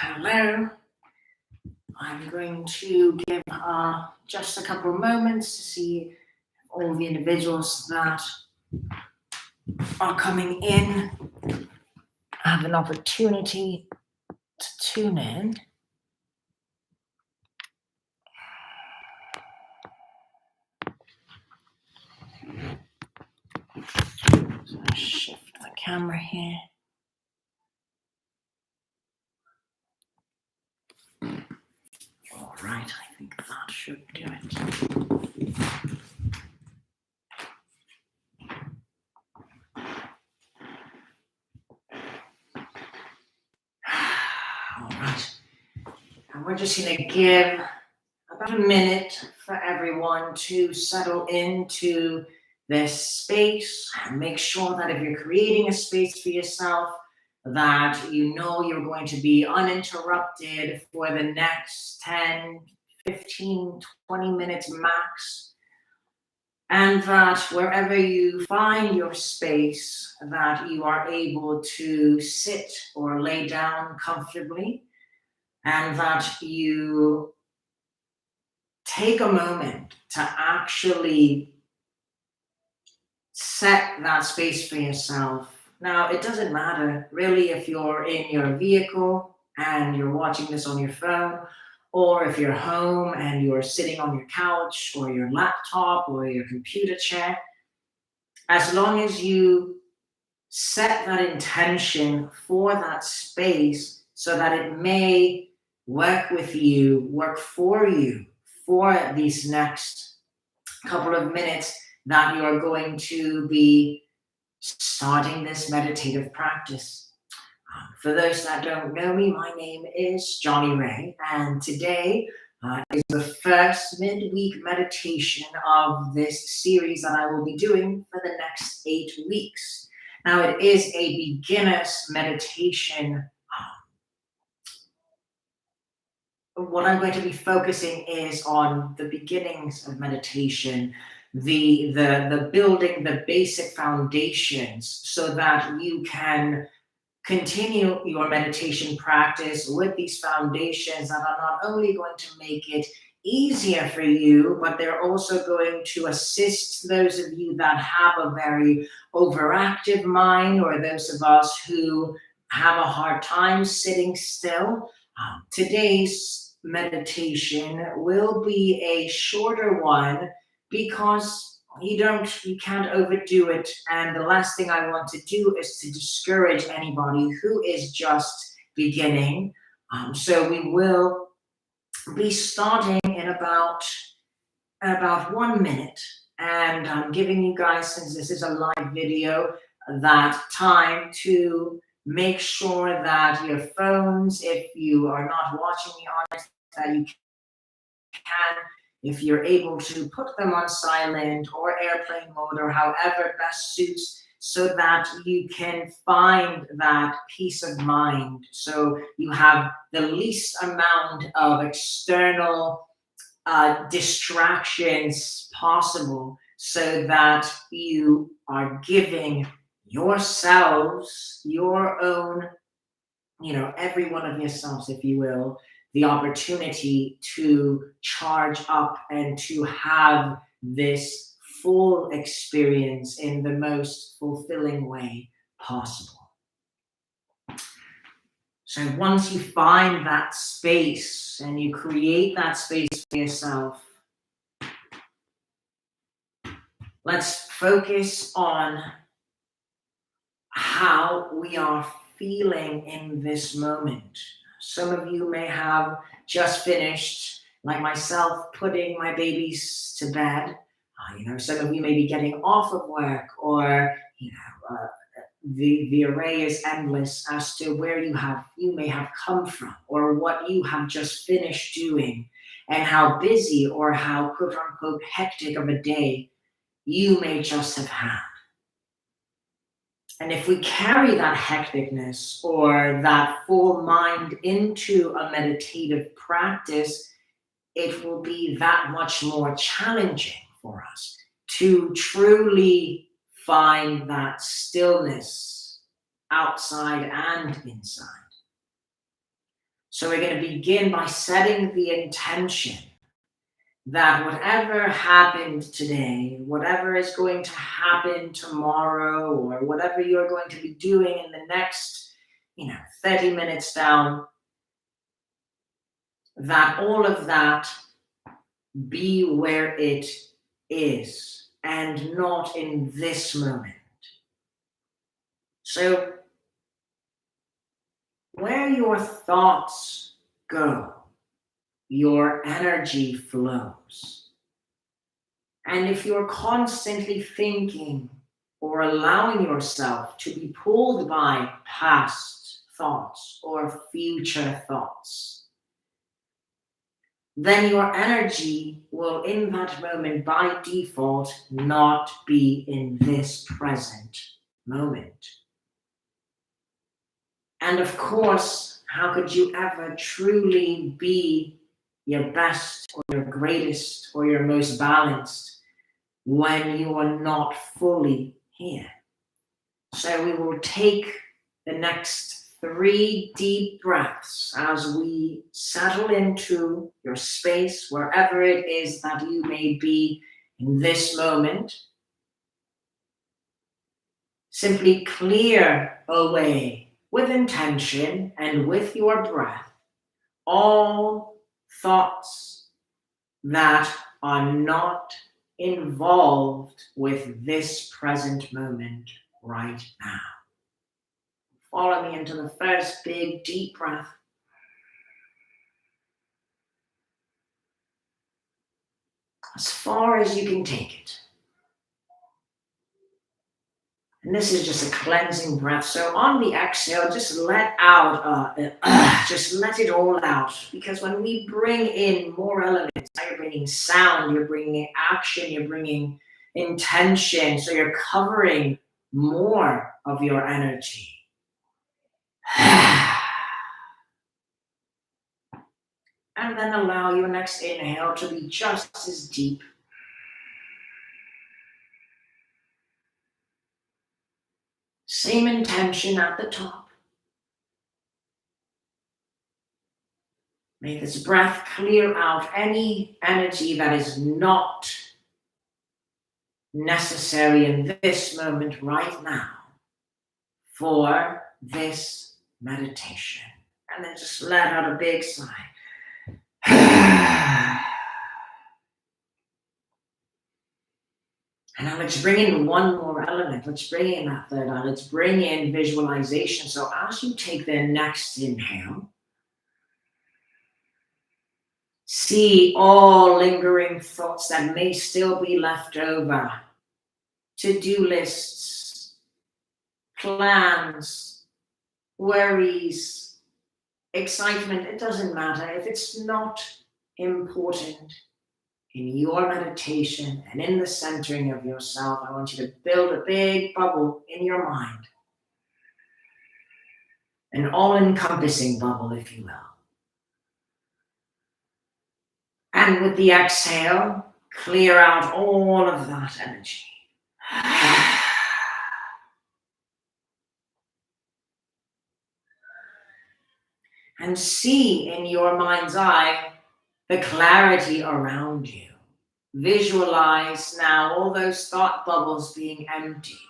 Hello. I'm going to give just a couple of moments to see all the individuals that are coming in have an opportunity to tune in. So I'll shift the camera here. All right, I think that should do it. All right, and we're just going to give about a minute for everyone to settle into this space and make sure that if you're creating a space for yourself, that you know you're going to be uninterrupted for the next 10, 15, 20 minutes max. And that wherever you find your space, that you are able to sit or lay down comfortably, and that you take a moment to actually set that space for yourself. Now, it doesn't matter really if you're in your vehicle and you're watching this on your phone, or if you're home and you're sitting on your couch or your laptop or your computer chair. As long as you set that intention for that space so that it may work with you, work for you for these next couple of minutes that you are going to be starting this meditative practice. For those that don't know me, my name is Johny Ray, and today is the first midweek meditation of this series that I will be doing for the next 8 weeks. Now, it is a beginner's meditation. What I'm going to be focusing is on the beginnings of meditation, the building the basic foundations so that you can continue your meditation practice with these foundations that are not only going to make it easier for you, but they're also going to assist those of you that have a very overactive mind, or those of us who have a hard time sitting still. Today's meditation will be a shorter one because you can't overdo it. And the last thing I want to do is to discourage anybody who is just beginning. So we will be starting in about 1 minute. And I'm giving you guys, since this is a live video, that time to make sure that your phones, if you are not watching me on it, that you can, if you're able to put them on silent or airplane mode or however best suits, so that you can find that peace of mind. So you have the least amount of external distractions possible, so that you are giving yourselves, your own, every one of yourselves, if you will, the opportunity to charge up and to have this full experience in the most fulfilling way possible. So once you find that space and you create that space for yourself, let's focus on how we are feeling in this moment. Some of you may have just finished, like myself, putting my babies to bed. Some of you may be getting off of work, or the array is endless as to where you may have come from, or what you have just finished doing, and how busy or how quote unquote hectic of a day you may just have had. And if we carry that hecticness or that full mind into a meditative practice, it will be that much more challenging for us to truly find that stillness outside and inside. So we're going to begin by setting the intention that whatever happened today, whatever is going to happen tomorrow, or whatever you're going to be doing in the next, 30 minutes down, that all of that be where it is and not in this moment. So where your thoughts go, your energy flows. And if you're constantly thinking or allowing yourself to be pulled by past thoughts or future thoughts, then your energy will, in that moment, by default, not be in this present moment. And of course, how could you ever truly be your best or your greatest or your most balanced when you are not fully here? So we will take the next 3 deep breaths as we settle into your space, wherever it is that you may be in this moment. Simply clear away with intention and with your breath all thoughts that are not involved with this present moment right now. Follow me into the first big deep breath. As far as you can take it. And this is just a cleansing breath. So on the exhale, just let out, just let it all out. Because when we bring in more elements, you're bringing sound, you're bringing action, you're bringing intention. So you're covering more of your energy. And then allow your next inhale to be just as deep. Same intention at the top. May this breath clear out any energy that is not necessary in this moment right now for this meditation. And then just let out a big sigh. And now let's bring in one more element. Let's bring in that third eye. Let's bring in visualization. So as you take the next inhale, see all lingering thoughts that may still be left over. To-do lists, plans, worries, excitement. It doesn't matter. If it's not important in your meditation and in the centering of yourself, I want you to build a big bubble in your mind. An all-encompassing bubble, if you will. And with the exhale, clear out all of that energy. And see in your mind's eye the clarity around you. Visualize now all those thought bubbles being empty.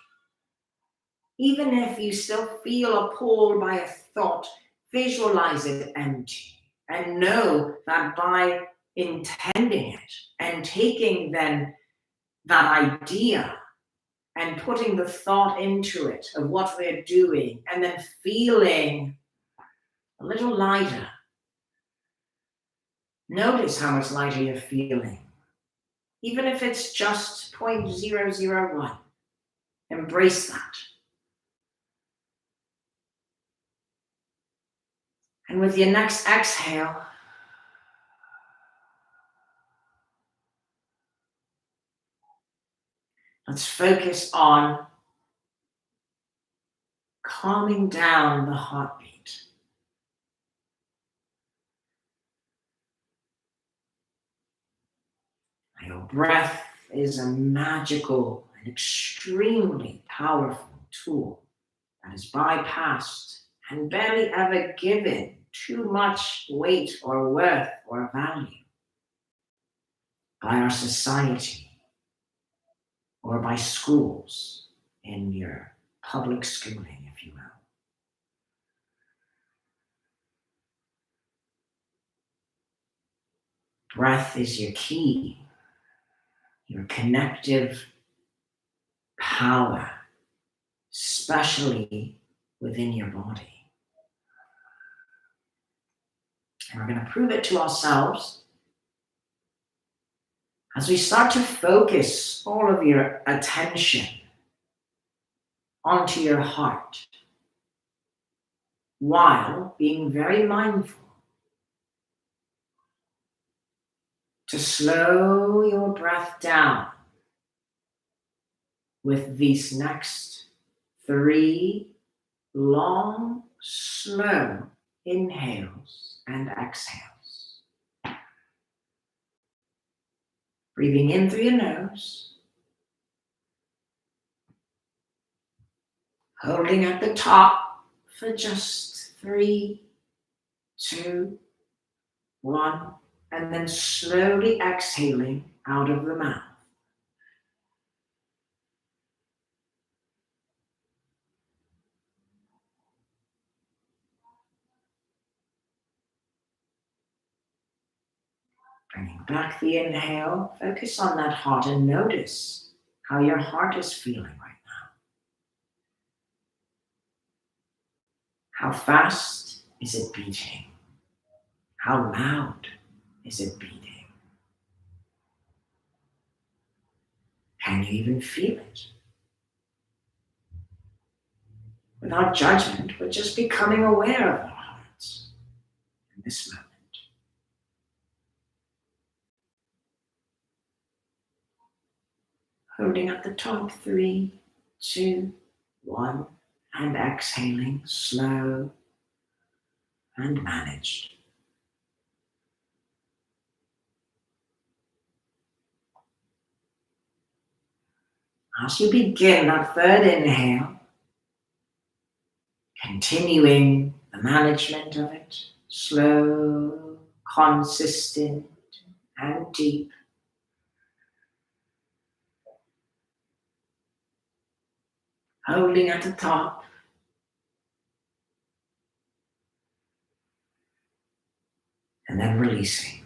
Even if you still feel a pull by a thought, visualize it empty. And know that by intending it and taking then that idea and putting the thought into it of what we're doing and then feeling a little lighter. Notice how much lighter you're feeling. Even if it's just 0.001, embrace that. And with your next exhale, let's focus on calming down the heartbeat. Your breath is a magical and extremely powerful tool that is bypassed and barely ever given too much weight or worth or value by our society or by schools in your public schooling, if you will. Breath is your key, your connective power, especially within your body. And we're going to prove it to ourselves as we start to focus all of your attention onto your heart while being very mindful to slow your breath down with these next 3 long, slow inhales and exhales. Breathing in through your nose, holding at the top for just 3, 2, 1, and then slowly exhaling out of the mouth. Bringing back the inhale, focus on that heart and notice how your heart is feeling right now. How fast is it beating? How loud is it beating? Can you even feel it? Without judgment, we're just becoming aware of our hearts in this moment. Holding at the top, 3, 2, 1, and exhaling, slow and managed. As you begin that 3rd inhale, continuing the management of it, slow, consistent, and deep. Holding at the top, and then releasing.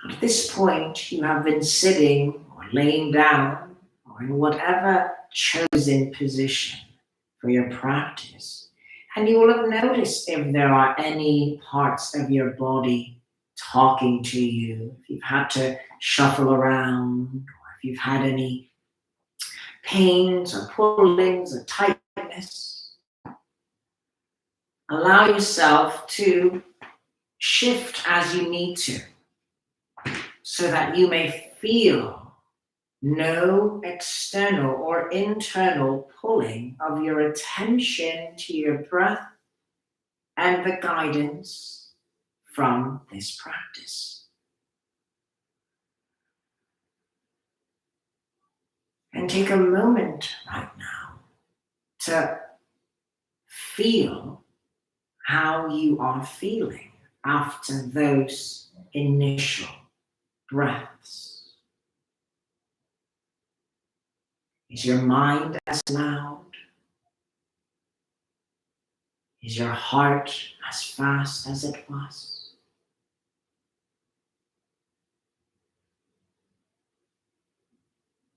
At this point, you have been sitting or laying down or in whatever chosen position for your practice. And you will have noticed if there are any parts of your body talking to you, if you've had to shuffle around, or if you've had any pains or pullings or tightness. Allow yourself to shift as you need to, so that you may feel no external or internal pulling of your attention to your breath and the guidance from this practice. And take a moment right now to feel how you are feeling after those initial breaths. Is your mind as loud? Is your heart as fast as it was?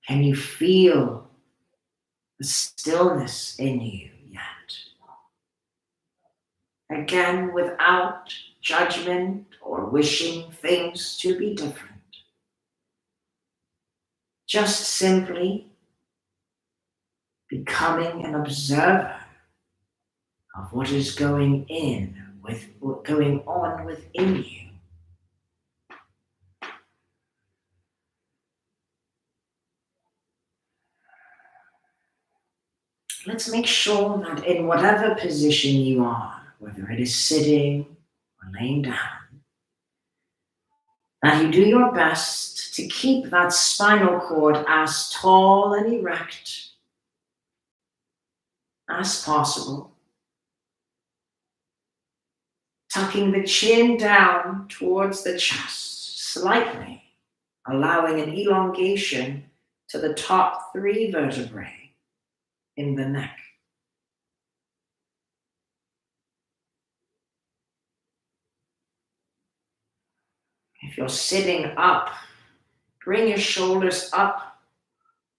Can you feel the stillness in you yet? Again, without judgment or wishing things to be different. Just simply becoming an observer of what is going on within you. Let's make sure that in whatever position you are, whether it is sitting or laying down, that you do your best to keep that spinal cord as tall and erect as possible. Tucking the chin down towards the chest slightly, allowing an elongation to the top 3 vertebrae in the neck. If you're sitting up, bring your shoulders up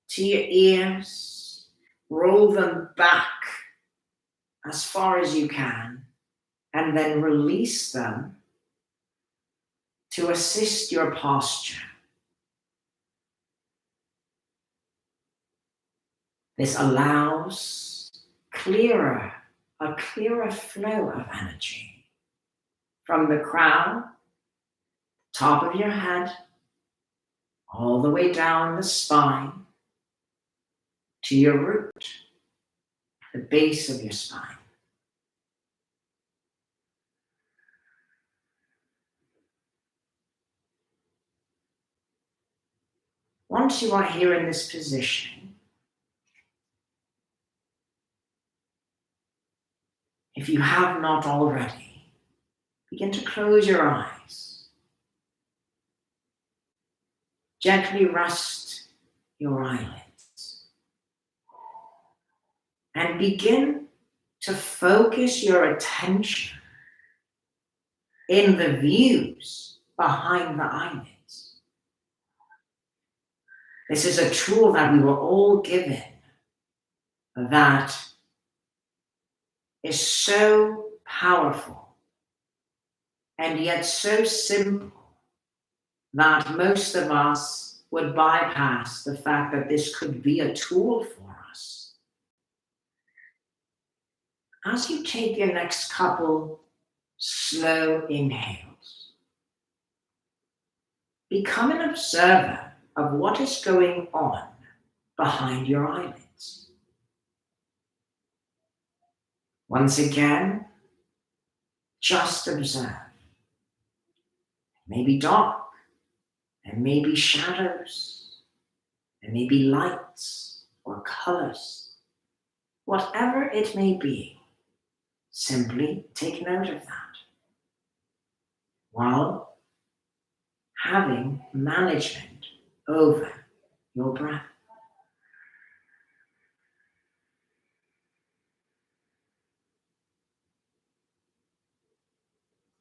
to your ears, roll them back as far as you can, and then release them to assist your posture. This allows a clearer flow of energy from the crown, top of your head, all the way down the spine to your root, the base of your spine. Once you are here in this position, if you have not already, begin to close your eyes. Gently rest your eyelids and begin to focus your attention in the views behind the eyelids. This is a tool that we were all given that is so powerful and yet so simple that most of us would bypass the fact that this could be a tool for us. As you take your next couple slow inhales, become an observer of what is going on behind your eyelids. Once again, just observe. It may be dark, there may be shadows, there may be lights or colors. Whatever it may be, simply take note of that while having management over your breath.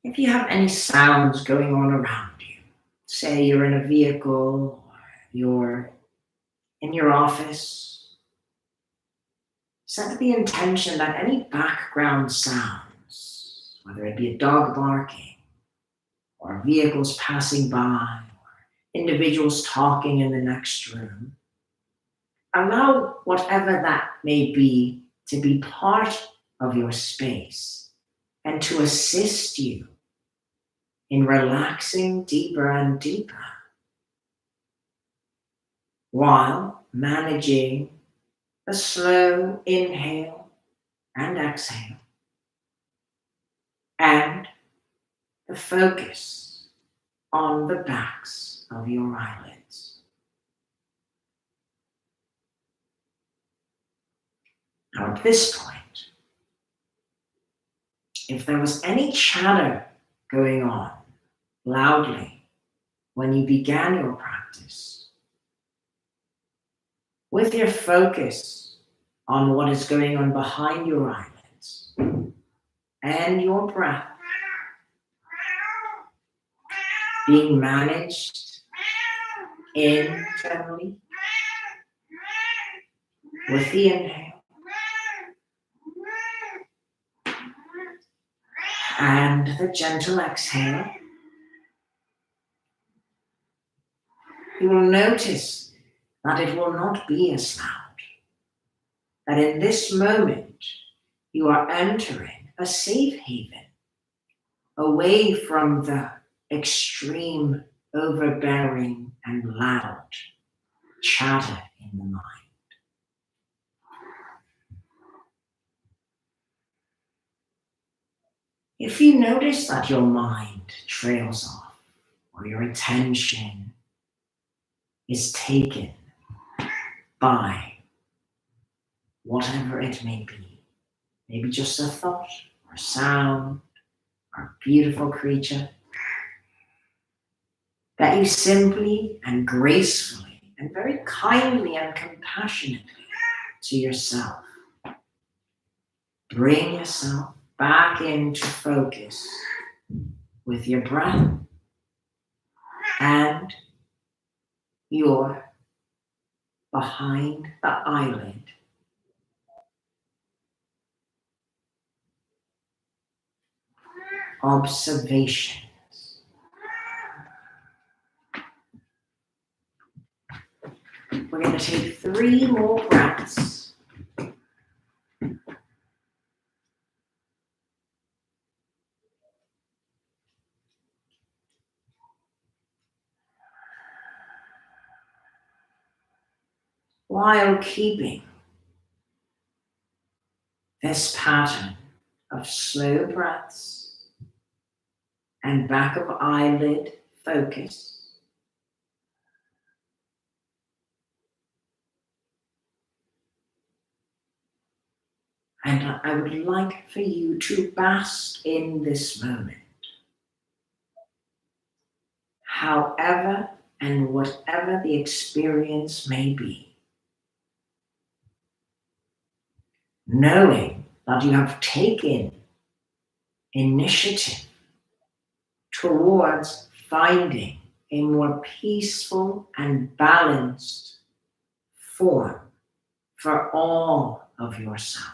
If you have any sounds going on around you, say you're in a vehicle or you're in your office, set the intention that any background sounds, whether it be a dog barking or vehicles passing by, individuals talking in the next room, allow whatever that may be to be part of your space and to assist you in relaxing deeper and deeper while managing a slow inhale and exhale and the focus on the backs of your eyelids. Now at this point, if there was any chatter going on loudly when you began your practice, with your focus on what is going on behind your eyelids and your breath being managed internally with the inhale and the gentle exhale, you will notice that it will not be as loud. That in this moment, you are entering a safe haven, away from the extreme, overbearing, and loud chatter in the mind. If you notice that your mind trails off, or your attention is taken by whatever it may be. Maybe just a thought or sound or a beautiful creature that you simply and gracefully and very kindly and compassionately to yourself bring yourself back into focus with your breath and your behind the eyelid observations. We're going to take 3 more breaths. While keeping this pattern of slow breaths and back of eyelid focus. And I would like for you to bask in this moment. However and whatever the experience may be. Knowing that you have taken initiative towards finding a more peaceful and balanced form for all of yourselves.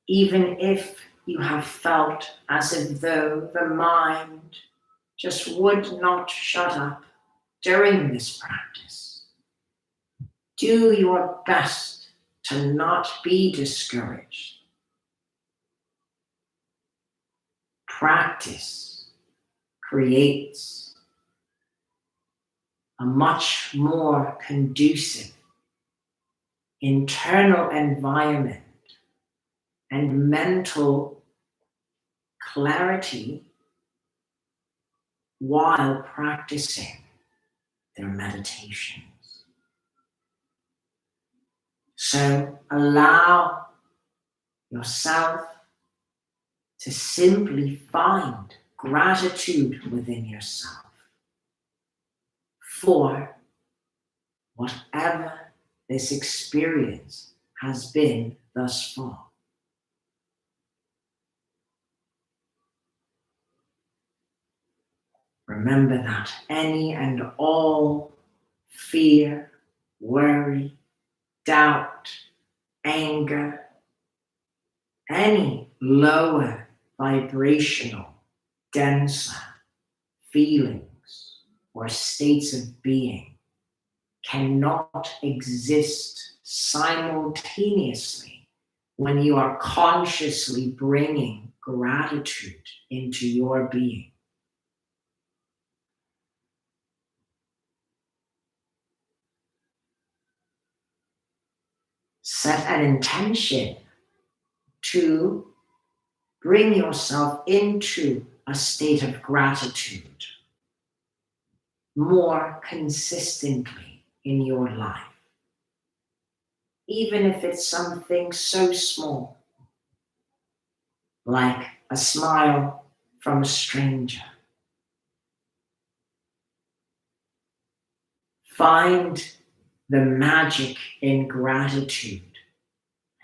Even if you have felt as if though the mind just would not shut up during this practice, do your best to not be discouraged. Practice creates a much more conducive internal environment and mental clarity while practicing their meditations. So allow yourself to simply find gratitude within yourself for whatever this experience has been thus far. Remember that any and all fear, worry, doubt, anger, any lower vibrational, denser feelings or states of being cannot exist simultaneously when you are consciously bringing gratitude into your being. Set an intention to bring yourself into a state of gratitude more consistently in your life. Even if it's something so small, like a smile from a stranger. Find the magic in gratitude,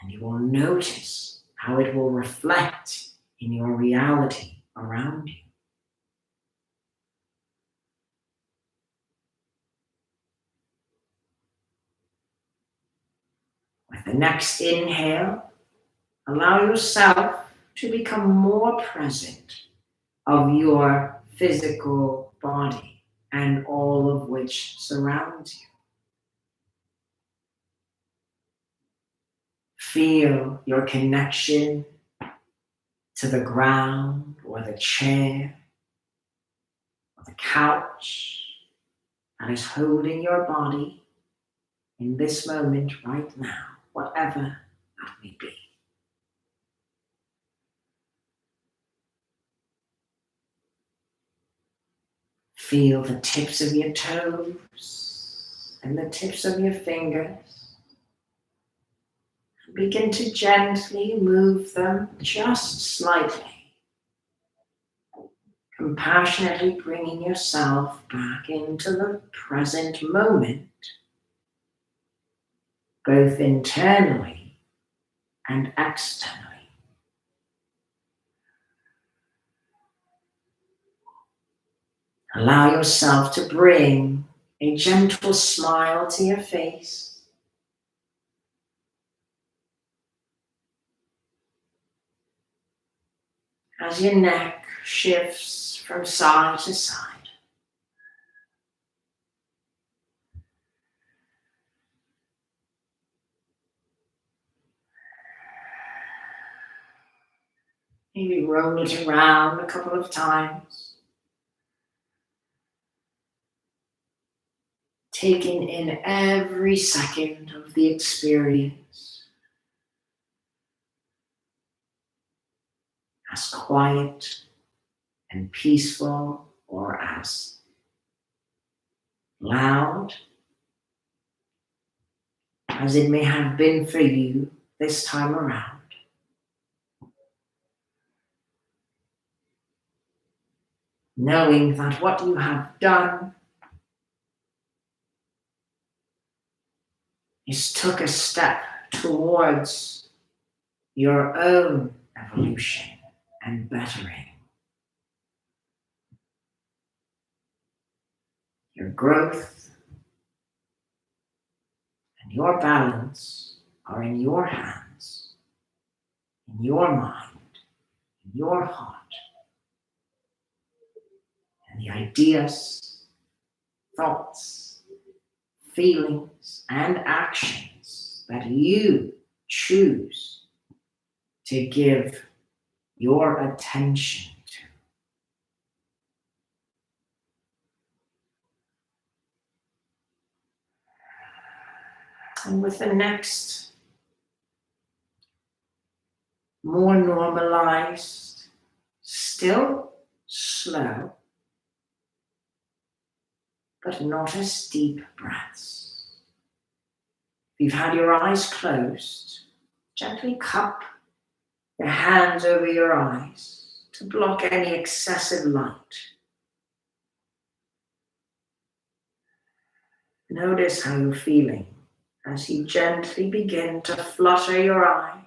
and you will notice how it will reflect in your reality around you. With the next inhale, allow yourself to become more present of your physical body and all of which surrounds you. Feel your connection to the ground or the chair or the couch that is holding your body in this moment right now, whatever that may be. Feel the tips of your toes and the tips of your fingers. Begin to gently move them just slightly, compassionately bringing yourself back into the present moment, both internally and externally. Allow yourself to bring a gentle smile to your face. As your neck shifts from side to side. Maybe roll it around a couple of times. Taking in every second of the experience as quiet and peaceful, or as loud as it may have been for you this time around. Knowing that what you have done is took a step towards your own evolution and bettering. Your growth and your balance are in your hands, in your mind, in your heart. And the ideas, thoughts, feelings, and actions that you choose to give your attention to. And with the next more normalized, still slow, but not as deep breaths. If you've had your eyes closed, gently cup your hands over your eyes to block any excessive light. Notice how you're feeling as you gently begin to flutter your eyes.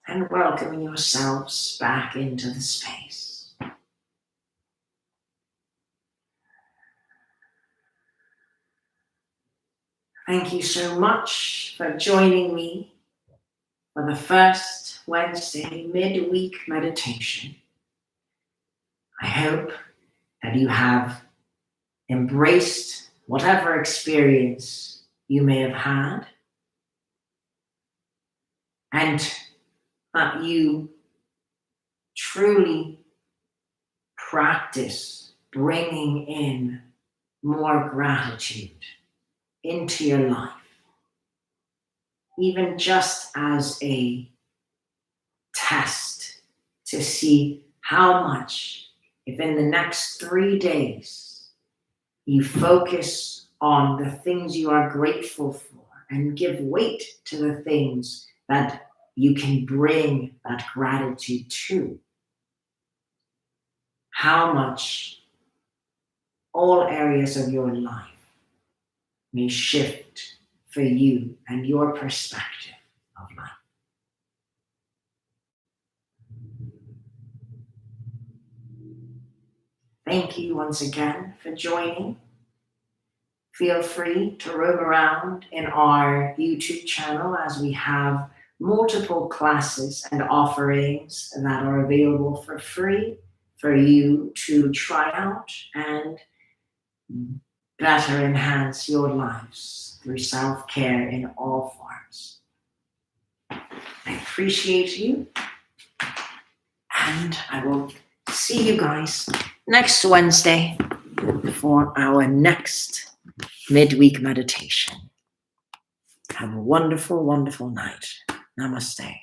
And welcoming yourselves back into the space. Thank you so much for joining me for the first Wednesday midweek meditation. I hope that you have embraced whatever experience you may have had, and that you truly practice bringing in more gratitude into your life, even just as a test to see how much, if in the next 3 days you focus on the things you are grateful for and give weight to the things that you can bring that gratitude to, how much all areas of your life may shift for you and your perspective of life. Thank you once again for joining. Feel free to roam around in our YouTube channel as we have multiple classes and offerings that are available for free for you to try out and better enhance your lives through self-care in all forms. I appreciate you, and I will see you guys next Wednesday for our next midweek meditation. Have a wonderful, wonderful night. Namaste.